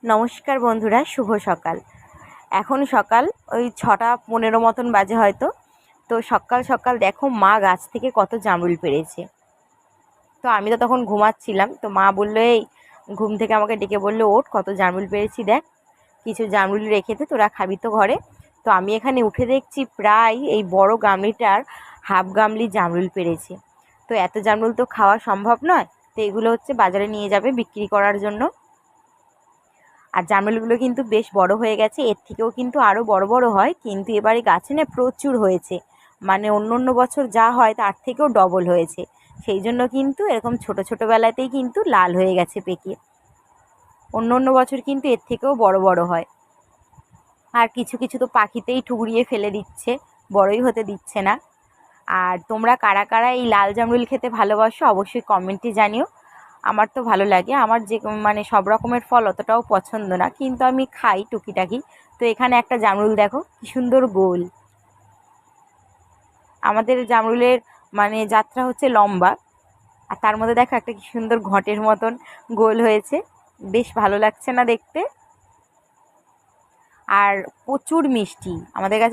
নমস্কার বন্ধুরা, শুভ সকাল। এখন সকাল ওই 6টা 15 মতন বাজে হয়তো। তো সকাল সকাল দেখো মা গাছ থেকে কত জামরুল পেড়েছে। তো আমি তো তখন ঘুমাচ্ছিলাম, তো মা বললো, এই ঘুম থেকে আমাকে ডেকে বললো, ওঠ, কত জামরুল পেড়েছি দেখ, কিছু জামরুল রেখে দে, তোরা খাবি তো ঘরে। তো আমি এখানে উঠে দেখছি প্রায় এই বড় গামলিটার হাফ গামলি জামরুল পেড়েছে। তো এত জামরুল তো খাওয়া সম্ভব নয়, তো এগুলো হচ্ছে বাজারে নিয়ে যাবে বিক্রি করার জন্য। আর জামরুলগুলো কিন্তু বেশ বড় হয়ে গেছে, এর থেকেও কিন্তু আরও বড় বড় হয়, কিন্তু এবারে গাছে না প্রচুর হয়েছে, মানে অন্য অন্য বছর যা হয় তার থেকেও ডবল হয়েছে। সেই জন্য কিন্তু এরকম ছোট ছোটোবেলাতেই কিন্তু লাল হয়ে গেছে পেকে। অন্য অন্য বছর কিন্তু এর থেকেও বড় বড় হয়। আর কিছু কিছু তো পাখিতেই ঠুকরিয়ে ফেলে দিচ্ছে, বড়ই হতে দিচ্ছে না। আর তোমরা কারা কারা এই লাল জামরুল খেতে ভালোবাসো অবশ্যই কমেন্টে জানিও। আমার তো ভালো লাগে, আমার যে মানে সব রকমের ফল অতটাও পছন্দ না, কিন্তু আমি খাই টুকিটাকি। তো এখানে একটা জামরুল দেখো কি সুন্দর গোল। আমাদের জামরুলের মানে যাত্রা হচ্ছে লম্বা, আর তার মধ্যে দেখো একটা কি সুন্দর ঘটের মতন গোল হয়েছে, বেশ ভালো লাগছে না দেখতে। আর প্রচুর মিষ্টি আমাদের কাছে।